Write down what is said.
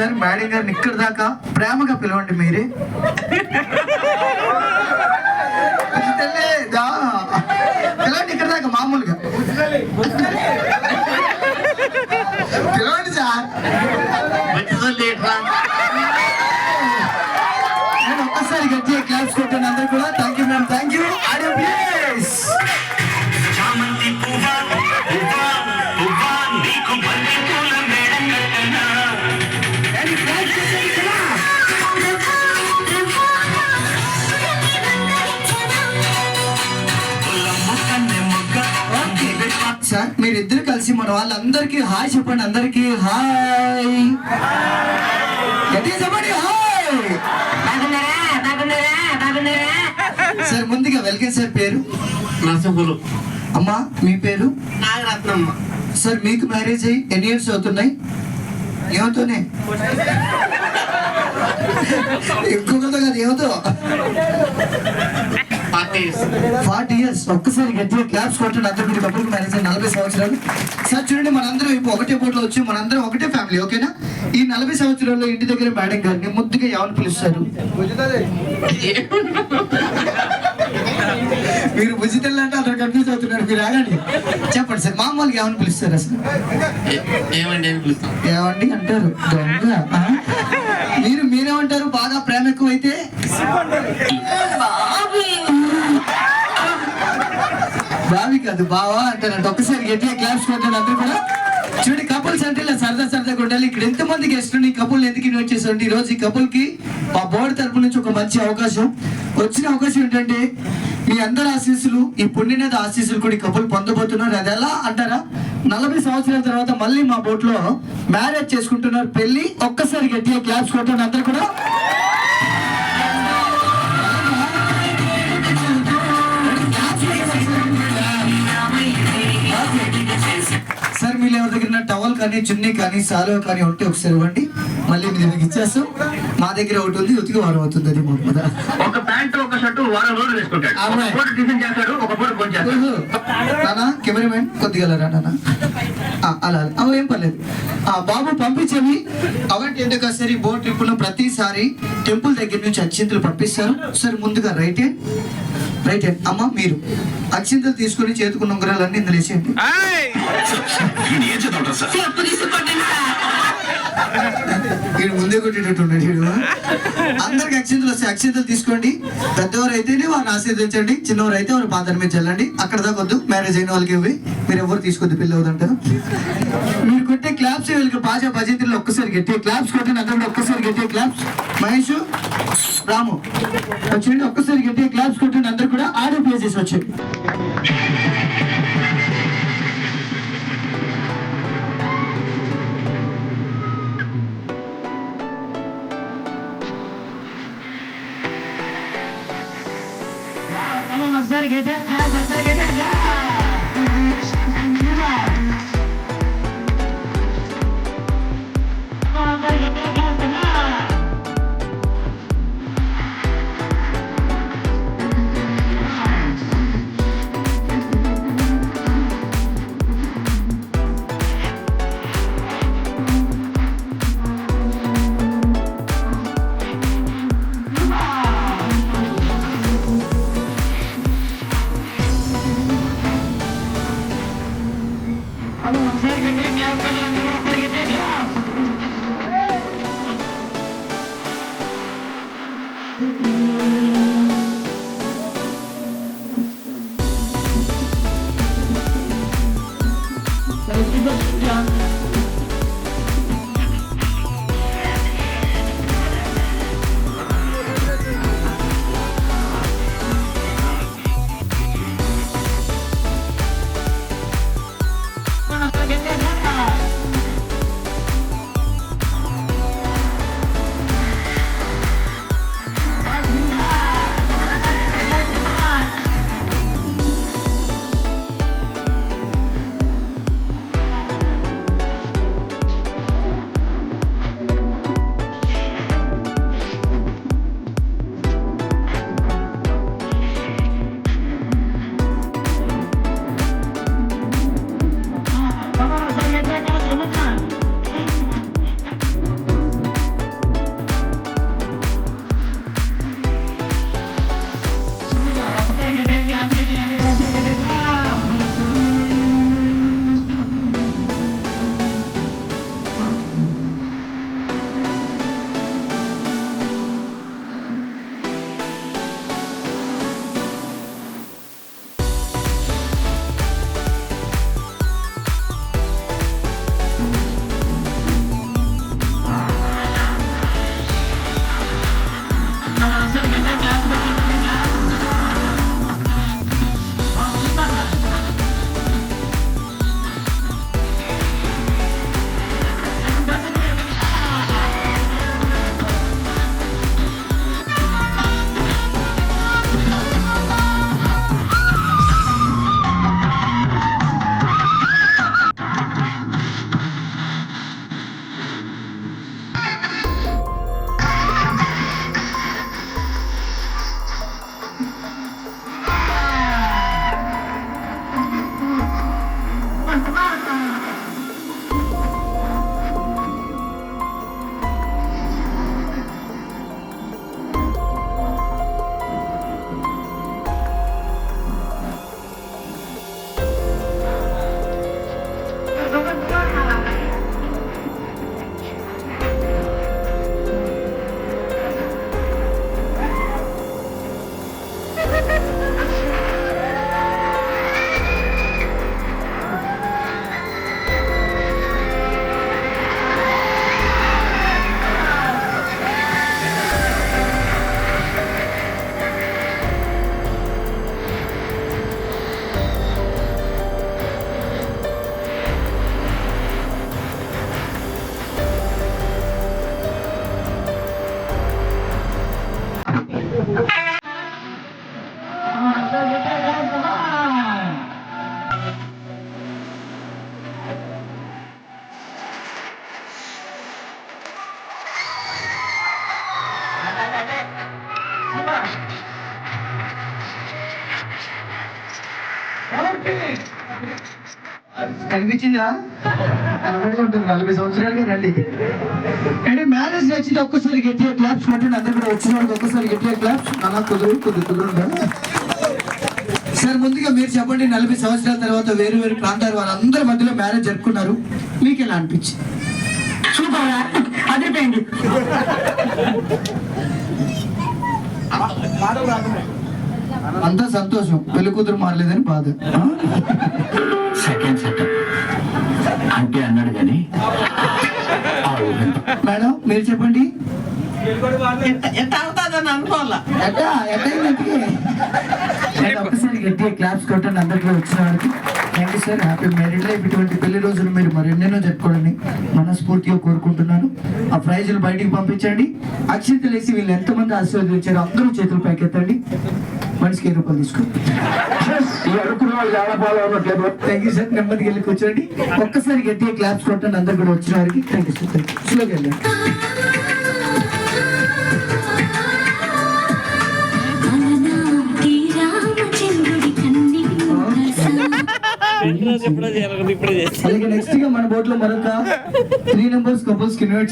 Sir madam గారిని ఇక్కడ దాకా ప్రేమగా పిలవండి మీరే. పిలవండి ఇక్కడ దాకా మామూలుగా పిలవండి సార్. నేను ఒక్కసారి గట్టిగా క్లాప్స్ కొట్టాను అందరూ కూడా. Thank you ma'am, thank you. Audio please. Sir మీరిద్దరు కలిసి మన వాళ్ళందరికీ హాయ్ చెప్పండి. అందరికీ హాయ్ చెప్పండి. Hi sir. ముందుగా వెల్కమ్ సార్. పేరు నరసింహులు. అమ్మా మీ పేరు? నాగరత్నమ్మ. సార్ మీకు మ్యారేజ్ అయ్యి ఎన్ని ఇయర్స్ అవుతున్నాయి? ఏమవుతూనే ఇంకొకరితో కాదు, ఏమవుతో 40 years. ఒక్కసారి గట్టిగా క్లాప్స్ కొట్టండి అందరూ. మీరు కప్పులకు మ్యారేజ్ అయ్యి 40 సంవత్సరాలు. సార్ చూడండి, మనందరం ఇప్పుడు ఒకటే బోట్లో వచ్చి మనందరం ఒకటే ఫ్యామిలీ, ఓకేనా? ఈ 40 సంవత్సరాల్లో ఇంటి దగ్గర మేడం గారిని ముద్దుగా ఎవరు పిలుస్తారు? మీరు భుజితల్లా అంటే అతను కన్ఫ్యూజ్ అవుతున్నారు. మీరు ఆగండి, చెప్పండి సార్. మామూలుగా ఏమని పిలుస్తారు అసలు? ఏమండి అంటారు. దొంగ. మీరేమంటారు? బాగా ప్రేమ ఎక్కువైతే బావి కాదు బావా అంటారంట. ఒక్కసారి గట్టిగా క్లాప్స్ కొట్టాను అందరూ కూడా. చూడండి, కపుల్స్ అంటే ఇలా సరదాగా ఉండాలి. ఇక్కడ ఎంతమంది గెస్టులు ఈ కపుల్ ఎందుకు ఇన్వైట్ చేశారంటే, ఈ రోజు ఈ కపుల్ కి మా బోర్డు తరపు నుంచి ఒక మంచి అవకాశం వచ్చిన అవకాశం ఏంటంటే, మీ అందరి ఆశీస్సులు, ఈ పుణ్యనేత ఆశీస్సులు కూడా ఈ కపుల్ పొందబోతున్నారు. అది ఎలా అంటారా? 40 సంవత్సరాల తర్వాత మళ్ళీ మా బోట్ లో మ్యారేజ్ చేసుకుంటున్నారు, పెళ్లి. ఒక్కసారి గట్టిగా క్లాప్స్ కొట్టాను అందరూ కూడా. సార్ మీరు ఎవరి దగ్గర టవల్ కానీ చున్నీ కానీ సాలో కానీ ఉంటే ఒకసారి ఇవ్వండి, మళ్ళీ మీ దగ్గర ఇచ్చేస్తాం. మా దగ్గర ఒకటి ఉంది, ఉతికి వారం అవుతుంది. అది ఒక ప్యాంట్ ఒక షర్టు వారం రోజులు వేసుకుంటాడు. నానా కెమెరామెన్ కొద్దిగా నాన్న అలా ఏం పర్లేదు. బాబు పంపించేవి అవంటి ఎందుకు సరే. బోట్ ట్రిప్ లో ప్రతిసారి టెంపుల్ దగ్గర నుంచి అక్షింతలు పంపిస్తారు. సార్ ముందుగా రైట్ హ్యాండ్. అమ్మ మీరు అక్షింతలు తీసుకుని చేతుకున్న ఉంగరాలన్నీ ఇందులో వేసేయండి. వీడు ముందే కొట్టేటట్టు ఉన్నాడు వీడు. అందరికి అక్షింతలు వస్తాయి, అక్షింతలు తీసుకోండి. పెద్దవారు అయితేనే వారిని ఆశీర్వదించండి, చిన్నవారు అయితే వారు పాదాల మీద చల్లండి. అక్కడ దాకా వద్దు, మ్యారేజ్ అయిన వాళ్ళకి ఇవి. మీరు ఎవరు తీసుకోద్దు, పెళ్ళి అవుతుంటారు. మీరు కొట్టే క్లాప్స్ వీళ్ళకి బాజా భజంత్రులు. ఒక్కసారి గట్టిగా క్లాప్స్ కొట్టండి అందరూ. ఒక్కసారి గట్టిగా క్లాప్స్. మహేష్, రాము వచ్చేయండి. ఒక్కసారి గట్టిగా క్లాప్స్ కొట్టండి అందరూ కూడా. ఆడియో ప్లే చేసి వచ్చేయండి. కనిపించిందా? అలాగే ఉంటుంది 40 సంవత్సరాలుగా రండి. అంటే మ్యారేజ్ నచ్చింది ఒక్కసారి గట్టిగా క్లాప్స్ కొట్టండి. అందరు కూడా వచ్చిన వాళ్ళకి ఒక్కసారి గట్టిగా క్లాప్స్. అలా కుదురుందా? సార్ ముందుగా మీరు చెప్పండి, 40 సంవత్సరాల తర్వాత వేరు వేరు ప్రాంతాల వాళ్ళందరి మధ్యలో మ్యారేజ్ జరుపుకున్నారు, మీకు ఎలా అనిపించింది? సూపర్ అదిరిపోయింది. అంతా సంతోషం, పెళ్లి కూతురు మారలేదని బాధ. సెకండ్ సెటప్ అంటే అన్నాడు కానీ మేడం మీరు చెప్పండి. ఎంత అవుతుందని అనుకోవాలా? ఒక్కసారి గట్టిగా క్లాప్స్ కొట్టండి అందరికీ వచ్చిన వారికి. Thank you sir. Happy married life. ఇటువంటి పెళ్లి రోజులు మీరు మరి ఎన్నెన్నో జరుపుకోవాలని మనస్ఫూర్తిగా కోరుకుంటున్నాను. ఆ ప్రైజులు బయటికి పంపించండి. అక్షింతలు వేసి వీళ్ళు ఎంతమంది ఆశీర్వదించారో అందరూ చేతులు పైకెత్తండి. మనిషికి 10 రూపాయలు తీసుకోండి. Thank you sir. నెమ్మదికి వెళ్ళి కూర్చోండి. ఒక్కసారి గట్టిగా క్లాప్స్ కొట్టండి అందరు కూడా వచ్చిన వారికి. Thank you sir. Thank you. స్లోగా వెళ్ళండి. అలాగే నెక్స్ట్ గా మన బోట్ లో మరొక 3 నంబర్స్ కపుల్స్ కి ఇన్వైట్